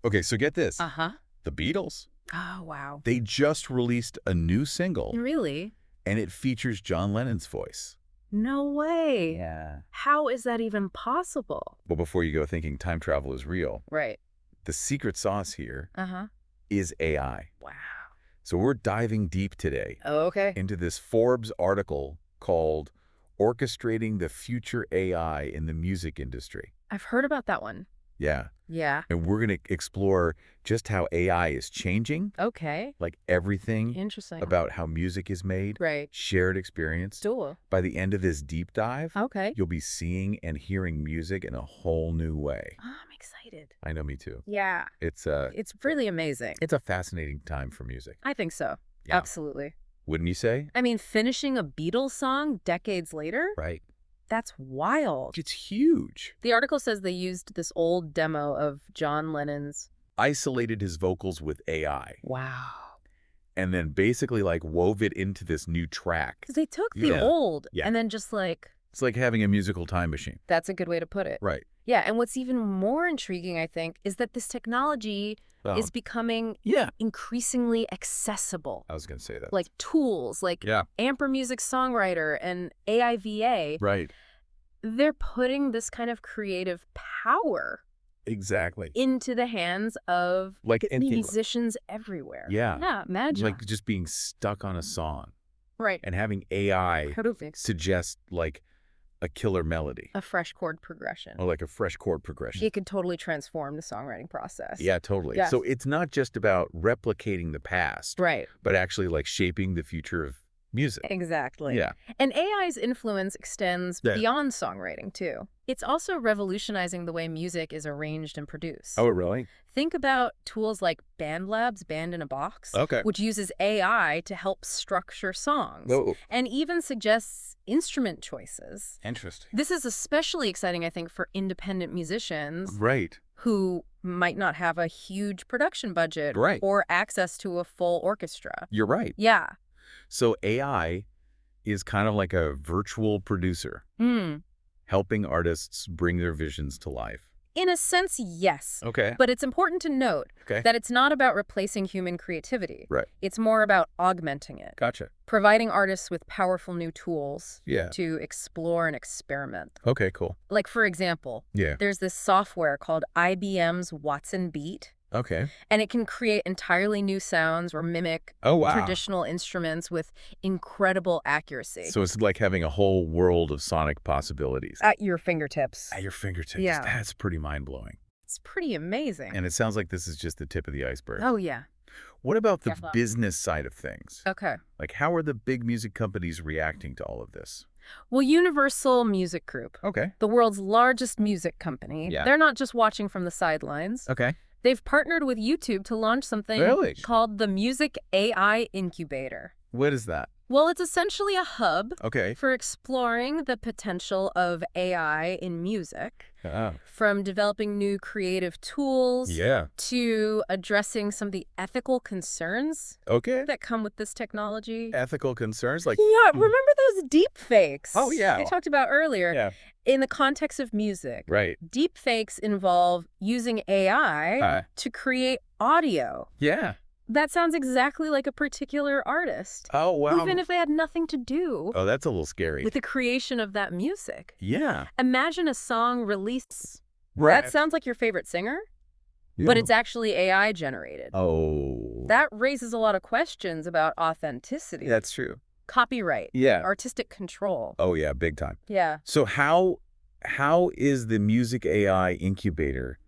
Okay, so get this. Uh-huh. The Beatles, Oh, wow. they just released a new single, Really? and it features John Lennon's voice. No way. Yeah. How is that even possible? Well, before you go thinking time travel is real, Right. the secret sauce here Uh-huh. is AI. Wow. So we're diving deep today Oh, okay. into this Forbes article called Orchestrating the Future AI in the Music Industry. I've heard about that one. Yeah. Yeah. And we're going to explore just how AI is changing, Okay. like everything Interesting. about how music is made, Right. shared experience. Cool. By the end of this deep dive, Okay. you'll be seeing and hearing music in a whole new way. Oh, I'm excited. I know, me too. Yeah. It's really amazing. a fascinating time for music. I think so. Yeah. Absolutely. Wouldn't you say? I mean, finishing a Beatles song decades later? Right. That's wild. It's huge. The article says they used this old demo of John Lennon's. Isolated his vocals with AI Wow. and then basically like wove it into this new track. Because they took the Yeah. old Yeah. and then just like, It's like having a musical time machine. that's a good way to put it. Right. Yeah, and what's even more intriguing, I think, is that this technology is becoming Yeah. increasingly accessible. I was going to say that. Like tools, like Yeah. Amper Music Songwriter and AIVA, Right. they're putting this kind of creative power Exactly. into the hands of Like anything. musicians everywhere. Yeah. Yeah, imagine. Like just being stuck on a song right. and having AI Perfect. suggest like a killer melody A fresh chord progression. or like a fresh chord progression. It could totally transform the songwriting process. Yeah, totally. Yes. So it's not just about replicating the past, Right. but actually like shaping the future of music. Exactly. Yeah. And AI's influence extends Yeah. beyond songwriting, too. It's also revolutionizing the way music is arranged and produced. Oh, really? Think about tools like BandLab's Band in a Box, Okay. which uses AI to help structure songs Oh, and even suggests instrument choices. interesting. This is especially exciting, I think, for independent musicians Right. who might not have a huge production budget Right. or access to a full orchestra. You're right. Yeah. So AI is kind of like a virtual producer, helping artists bring their visions to life. In a sense, yes. Okay. But it's important to note Okay. that it's not about replacing human creativity. Right. It's more about augmenting it, Gotcha. providing artists with powerful new tools Yeah. to explore and experiment. Okay, cool. Like, for example, Yeah. there's this software called IBM's Watson Beat, Okay. and it can create entirely new sounds or mimic Oh, wow. traditional instruments with incredible accuracy. So it's like having a whole world of sonic possibilities At your fingertips. at your fingertips. Yeah. That's pretty mind-blowing. It's pretty amazing. And it sounds like this is just the tip of the iceberg. Oh, yeah. What about the Definitely. business side of things? Okay. Like, how are the big music companies reacting to all of this? Well, Universal Music Group, Okay. the world's largest music company, Yeah. they're not just watching from the sidelines. Okay. They've partnered with YouTube to launch something Really? called the Music AI Incubator. What is that? Well, it's essentially a hub Okay. for exploring the potential of AI in music, Oh. from developing new creative tools Yeah. to addressing some of the ethical concerns Okay. that come with this technology. Ethical concerns? Like, Yeah, remember those deep fakes Oh, yeah. I talked about earlier? yeah. In the context of music, Right. deep fakes involve using AI to create audio. Yeah. That sounds exactly like a particular artist, Oh, wow. even if they had nothing to do Oh, that's a little scary. with the creation of that music. Yeah. Imagine a song released. Right. That sounds like your favorite singer, Yeah. but it's actually AI generated. Oh. That raises a lot of questions about authenticity, That's true. copyright, Yeah. artistic control. Oh, yeah. Big time. Yeah. So how is the Music AI Incubator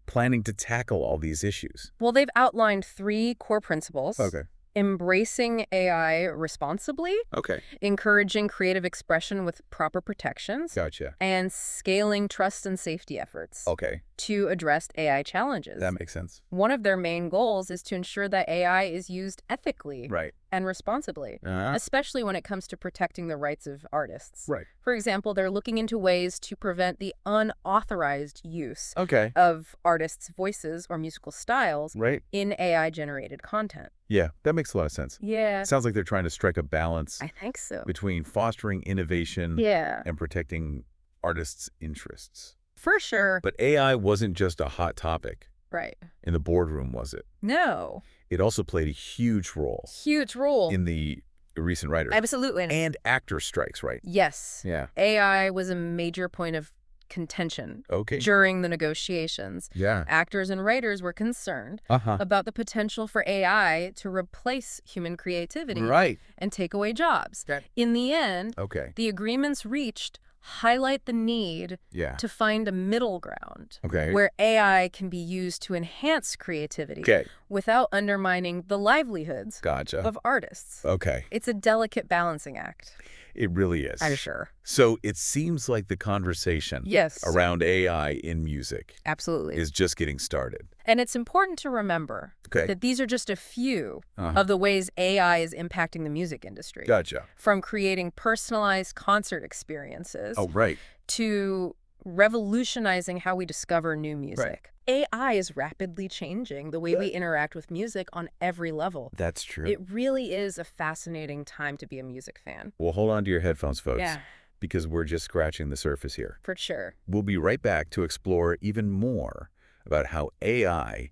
planning to tackle all these issues? Well, they've outlined 3 core principles. Okay. Embracing AI responsibly, Okay. encouraging creative expression with proper protections, Gotcha. and scaling trust and safety efforts Okay. to address AI challenges. That makes sense. One of their main goals is to ensure that AI is used ethically Right. and responsibly, especially when it comes to protecting the rights of artists. Right. For example, they're looking into ways to prevent the unauthorized use Okay. of artists' voices or musical styles Right. in AI-generated content. Yeah. That makes a lot of sense. Yeah, Sounds like they're trying to strike a balance I think so. between fostering innovation Yeah, and protecting artists' interests. for sure. But AI wasn't just a hot topic. Right. in the boardroom, was it? No. It also played a huge role Huge role. in the recent writers. Absolutely. And actor strikes, right? Yes. Yeah. AI was a major point of contention Okay. during the negotiations. Yeah. Actors and writers were concerned Uh-huh. about the potential for AI to replace human creativity Right. and take away jobs. Okay. In the end, Okay. the agreements reached highlight the need Yeah. to find a middle ground Okay. where AI can be used to enhance creativity Okay. without undermining the livelihoods Gotcha. of artists. Okay. It's a delicate balancing act. It really is. I'm sure. So it seems like the conversation Yes. around AI in music Absolutely. is just getting started. And it's important to remember Okay. that these are just a few Uh-huh. of the ways AI is impacting the music industry. Gotcha. From creating personalized concert experiences Oh, right. to revolutionizing how we discover new music. AI is rapidly changing the way we interact with music on every level. That's true. It really is a fascinating time to be a music fan. Well, hold on to your headphones, folks, Yeah, because we're just scratching the surface here. for sure. We'll be right back to explore even more about how AI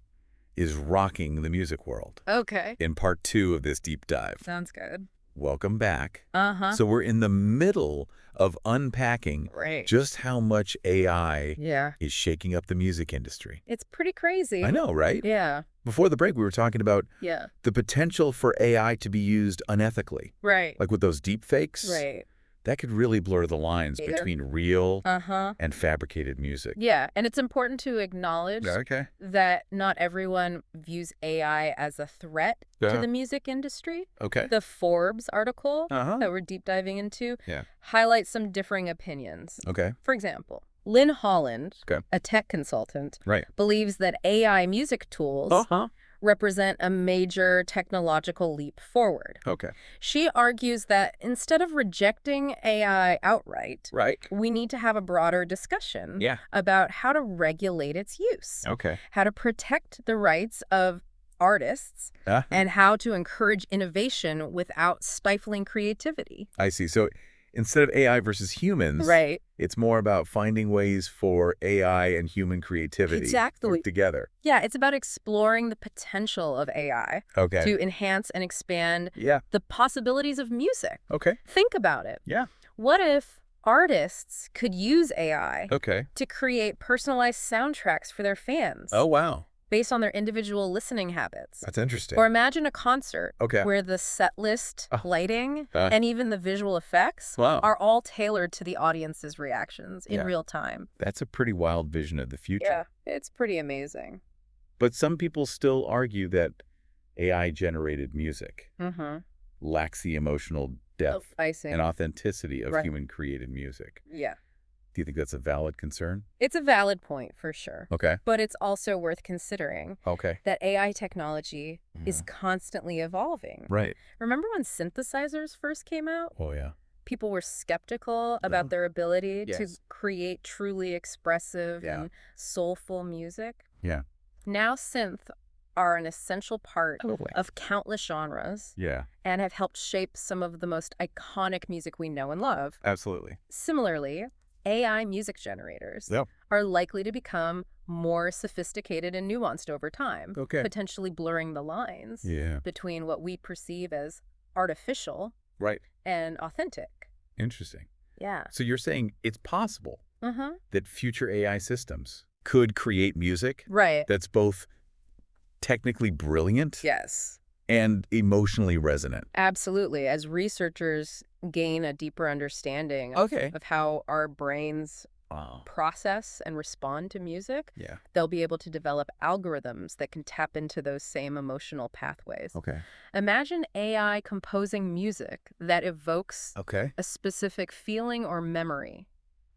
is rocking the music world Okay. in part 2 of this deep dive. Sounds good. Welcome back. Uh-huh. So we're in the middle of unpacking Right. just how much AI Yeah. is shaking up the music industry. It's pretty crazy. I know, right? Yeah. Before the break, we were talking about Yeah. the potential for AI to be used unethically. Right. Like with those deep fakes, Right. that could really blur the lines Yeah. between real Uh-huh. and fabricated music. Yeah, and it's important to acknowledge Okay. that not everyone views AI as a threat to Yeah. the music industry. Okay. The Forbes article Uh-huh. that we're deep diving into Yeah. highlights some differing opinions. Okay. For example, Lynn Holland, Okay. a tech consultant, Right. believes that AI music tools Uh-huh. represent a major technological leap forward. Okay. She argues that instead of rejecting AI outright, Right. we need to have a broader discussion Yeah. about how to regulate its use, Okay. how to protect the rights of artists, and how to encourage innovation without stifling creativity. I see. So instead of AI versus humans, Right. it's more about finding ways for AI and human creativity Exactly. to work together. Yeah, it's about exploring the potential of AI Okay. to enhance and expand Yeah. the possibilities of music. Okay. Think about it. Yeah. What if artists could use AI Okay. to create personalized soundtracks for their fans Oh, wow. based on their individual listening habits? That's interesting. Or imagine a concert Okay. where the set list, lighting, Uh. and even the visual effects Wow. are all tailored to the audience's reactions in Yeah. real time. That's a pretty wild vision of the future. Yeah, it's pretty amazing. But some people still argue that AI-generated music Mm-hmm. lacks the emotional depth I see. and authenticity of Right. human-created music. Yeah. Do you think that's a valid concern? It's a valid point for sure. Okay. But it's also worth considering Okay. that AI technology is constantly evolving. Right. Remember when synthesizers first came out? Oh, yeah. People were skeptical about their ability to Yes. create truly expressive Yeah. and soulful music. Yeah. Now synth are an essential part Totally. of countless genres Yeah. and have helped shape some of the most iconic music we know and love. Absolutely. Similarly, AI music generators Yep. are likely to become more sophisticated and nuanced over time, Okay. potentially blurring the lines Yeah. between what we perceive as artificial Right. and authentic. Interesting. Yeah. So you're saying it's possible Uh-huh. that future AI systems could create music Right. that's both technically brilliant Yes. and emotionally resonant. Absolutely. As researchers gain a deeper understanding Okay. of how our brains Wow. process and respond to music, Yeah. they'll be able to develop algorithms that can tap into those same emotional pathways. Okay. Imagine AI composing music that evokes Okay. a specific feeling or memory,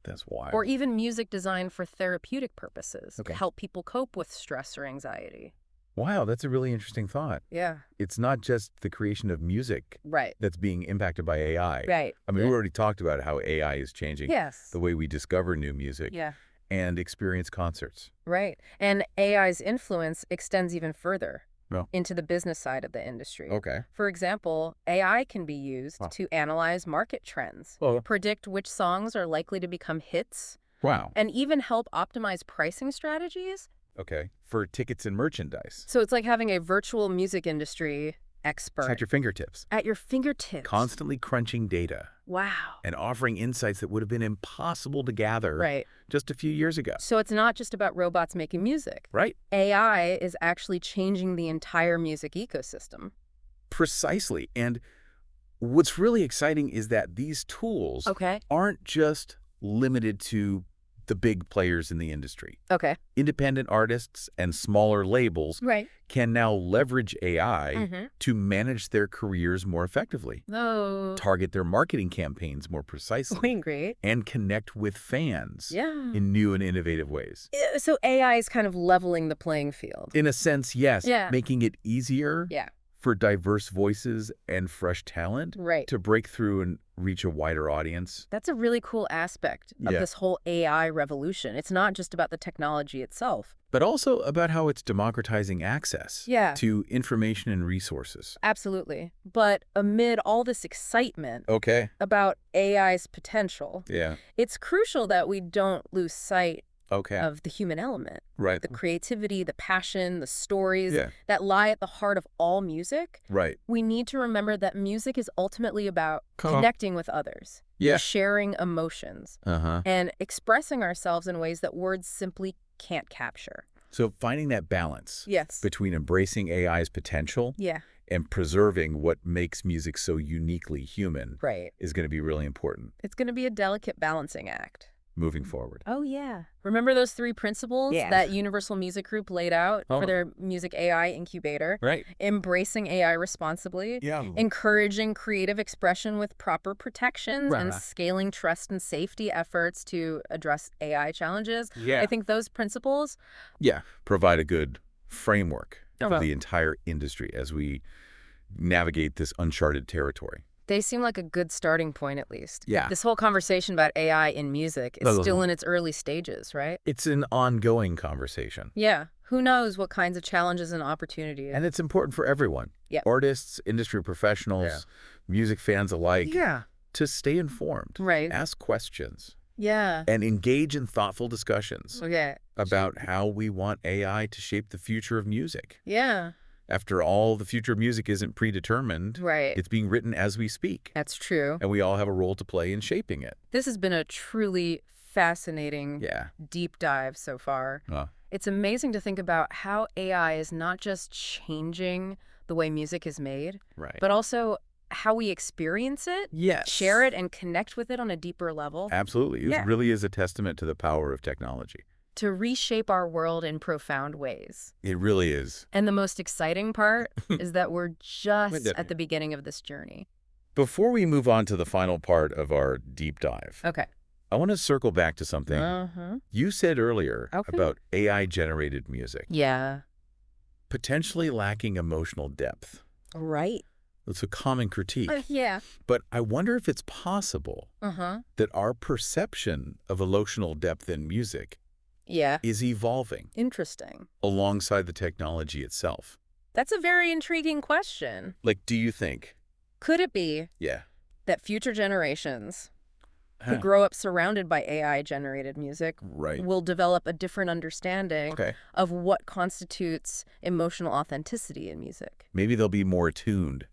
That's wild. or even music designed for therapeutic purposes Okay. to help people cope with stress or anxiety. Wow, that's a really interesting thought. Yeah. It's not just the creation of music Right. that's being impacted by AI. Right. I mean, Yeah. we already talked about how AI is changing Yes. the way we discover new music Yeah. and experience concerts. Right. And AI's influence extends even further No. into the business side of the industry. Okay. For example, AI can be used Wow. to analyze market trends, Oh. predict which songs are likely to become hits, Wow. and even help optimize pricing strategies Okay. For tickets and merchandise. So it's like having a virtual music industry expert It's at your fingertips. at your fingertips. Constantly crunching data Wow. and offering insights that would have been impossible to gather Right. just a few years ago. So it's not just about robots making music. Right? AI is actually changing the entire music ecosystem. Precisely. And what's really exciting is that these tools aren't just limited to the big players in the industry. Okay. Independent artists and smaller labels can now leverage AI to manage their careers more effectively, target their marketing campaigns more precisely, Great. and connect with fans in new and innovative ways. So AI is kind of leveling the playing field. In a sense, yes, making it easier for diverse voices and fresh talent to break through and reach a wider audience. That's a really cool aspect of this whole AI revolution. It's not just about the technology itself, but also about how it's democratizing access to information and resources. Absolutely. But amid all this excitement about AI's potential, it's crucial that we don't lose sight of the human element. The creativity, the passion, the stories that lie at the heart of all music. We need to remember that music is ultimately about connecting with others, sharing emotions, and expressing ourselves in ways that words simply can't capture. So finding that balance between embracing AI's potential and preserving what makes music so uniquely human is going to be really important. It's going to be a delicate balancing act. Moving forward. Oh, yeah. Remember those 3 principles that Universal Music Group laid out for their Music AI Incubator? Embracing AI responsibly, encouraging creative expression with proper protections, and scaling trust and safety efforts to address AI challenges. I think those principles provide a good framework for the entire industry as we navigate this uncharted territory. They seem like a good starting point, at least. This whole conversation about AI in music is still in its early stages, right? It's an ongoing conversation. Who knows what kinds of challenges and opportunities. And it's important for everyone. Artists, industry professionals, music fans alike. To stay informed. Ask questions. And engage in thoughtful discussions about how we want AI to shape the future of music. After all, the future of music isn't predetermined. It's being written as we speak. That's true. And we all have a role to play in shaping it. This has been a truly fascinating deep dive so far. It's amazing to think about how AI is not just changing the way music is made, but also how we experience it, share it, and connect with it on a deeper level. Absolutely. It really is a testament to the power of technology. To reshape our world in profound ways. It really is. And the most exciting part is that we're just at the beginning of this journey. Before we move on to the final part of our deep dive, I want to circle back to something you said earlier about AI-generated music. Potentially lacking emotional depth. It's a common critique. But I wonder if it's possible that our perception of emotional depth in music is evolving. Interesting. Alongside the technology itself. That's a very intriguing question. Like, do you think? Could it be that future generations who grow up surrounded by AI-generated music will develop a different understanding of what constitutes emotional authenticity in music? Maybe they'll be more attuned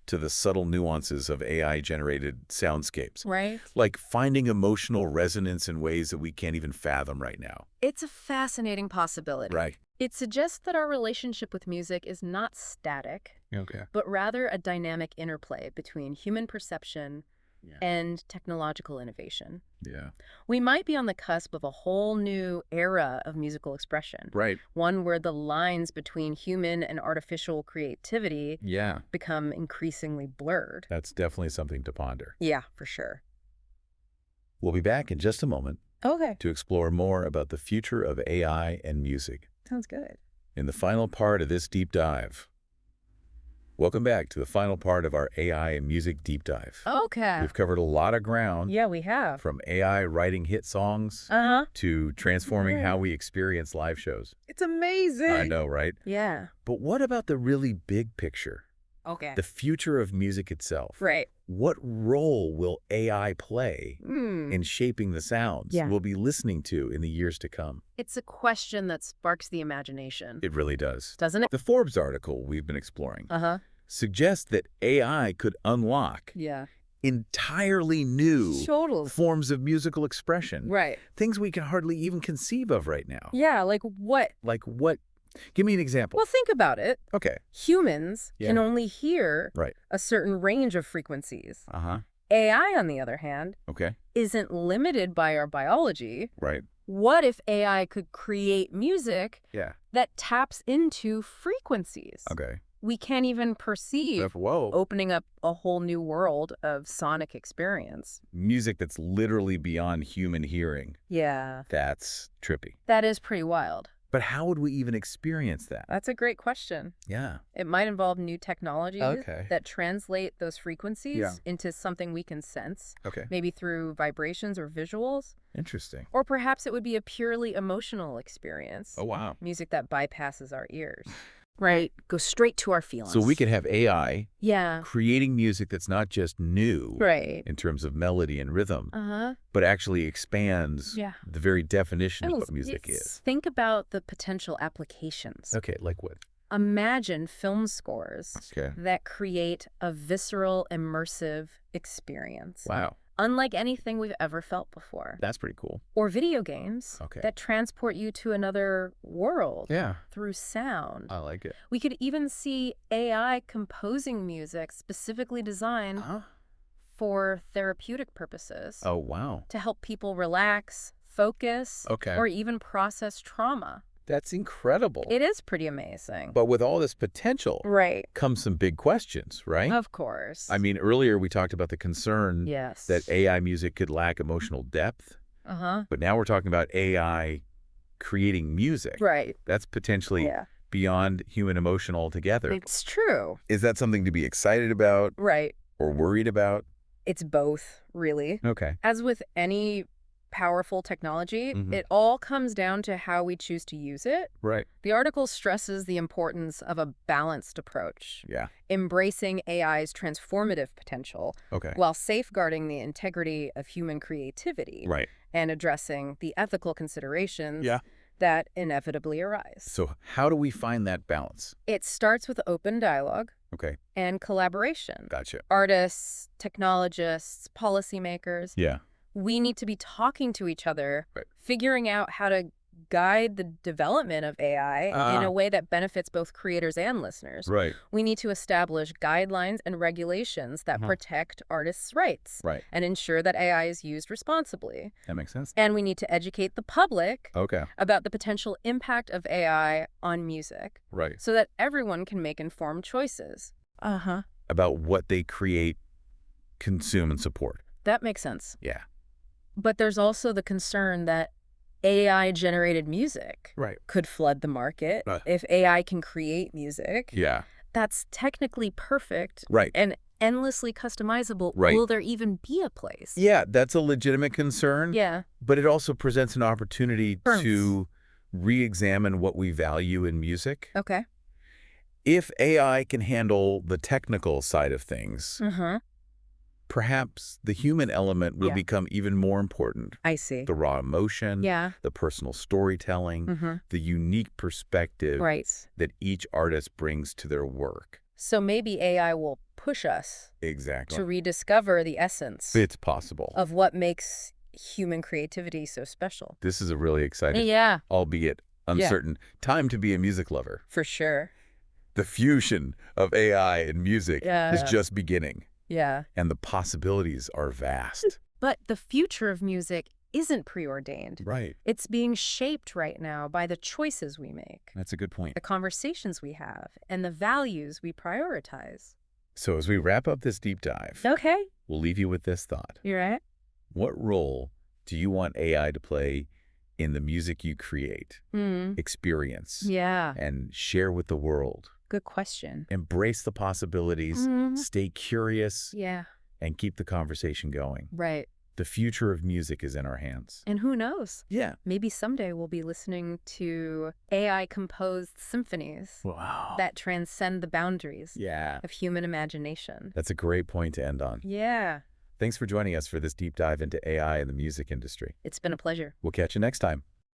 to the subtle nuances of AI-generated soundscapes. Like finding emotional resonance in ways that we can't even fathom right now. It's a fascinating possibility. It suggests that our relationship with music is not static, but rather a dynamic interplay between human perception and technological innovation. We might be on the cusp of a whole new era of musical expression. One where the lines between human and artificial creativity become increasingly blurred. That's definitely something to ponder. For sure. We'll be back in just a moment to explore more about the future of AI and music. Sounds good. In the final part of this deep dive. Welcome back to the final part of our AI and music deep dive. We've covered a lot of ground. We have. From AI writing hit songs to transforming how we experience live shows. It's amazing. I know, right? But what about the really big picture? The future of music itself. What role will AI play in shaping the sounds we'll be listening to in the years to come? It's a question that sparks the imagination. It really does. Doesn't it? The Forbes article we've been exploring suggests that AI could unlock entirely new forms of musical expression. Right. Things we can hardly even conceive of right now. Yeah, like what? Like what? Give me an example. Well, think about it. Okay. Humans can only hear a certain range of frequencies. AI, on the other hand, isn't limited by our biology. Right. What if AI could create music that taps into frequencies we can't even perceive, opening up a whole new world of sonic experience? Music that's literally beyond human hearing. Yeah. That's trippy. That is pretty wild. But how would we even experience that? That's a great question. Yeah. It might involve new technologies that translate those frequencies into something we can sense. Maybe through vibrations or visuals. Interesting. Or perhaps it would be a purely emotional experience. Oh, wow. Music that bypasses our ears. Right. Go straight to our feelings. So we could have AI creating music that's not just new in terms of melody and rhythm, but actually expands the very definition of what music is. Think about the potential applications. Okay, like what? Imagine film scores that create a visceral, immersive experience. Wow. Unlike anything we've ever felt before. That's pretty cool. Or video games that transport you to another world through sound. I like it. We could even see AI composing music specifically designed for therapeutic purposes. Oh, wow. To help people relax, focus, or even process trauma. That's incredible. It is pretty amazing. But with all this potential comes some big questions, right? Of course. I mean, earlier we talked about the concern that AI music could lack emotional depth. But now we're talking about AI creating music. Right. That's potentially beyond human emotion altogether. It's true. Is that something to be excited about? Right. Or worried about? It's both, really. Okay. As with any powerful technology, it all comes down to how we choose to use it. Right. The article stresses the importance of a balanced approach. Yeah. Embracing AI's transformative potential while safeguarding the integrity of human creativity. Right. And addressing the ethical considerations that inevitably arise. So how do we find that balance? It starts with open dialogue and collaboration. Gotcha. Artists, technologists, policymakers. Yeah. We need to be talking to each other, figuring out how to guide the development of AI in a way that benefits both creators and listeners. Right. We need to establish guidelines and regulations that protect artists' rights and ensure that AI is used responsibly. That makes sense. And we need to educate the public about the potential impact of AI on music so that everyone can make informed choices. About what they create, consume, and support. That makes sense. Yeah. But there's also the concern that AI-generated music could flood the market. If AI can create music that's technically perfect and endlessly customizable, will there even be a place? Yeah, that's a legitimate concern. Yeah. But it also presents an opportunity to re-examine what we value in music. Okay. If AI can handle the technical side of things, perhaps the human element will become even more important. I see. The raw emotion, the personal storytelling, the unique perspective that each artist brings to their work. So maybe AI will push us to rediscover the essence it's possible of what makes human creativity so special. This is a really exciting, albeit uncertain, time to be a music lover. For sure. The fusion of AI and music is just beginning. Yeah. And the possibilities are vast. But the future of music isn't preordained. Right. It's being shaped right now by the choices we make. That's a good point. The conversations we have and the values we prioritize. So as we wrap up this deep dive, we'll leave you with this thought. You're right. What role do you want AI to play in the music you create, experience, and share with the world? Good question. Embrace the possibilities, stay curious, and keep the conversation going. Right. The future of music is in our hands. And who knows? Yeah. Maybe someday we'll be listening to AI-composed symphonies that transcend the boundaries of human imagination. That's a great point to end on. Yeah. Thanks for joining us for this deep dive into AI in the music industry. It's been a pleasure. We'll catch you next time.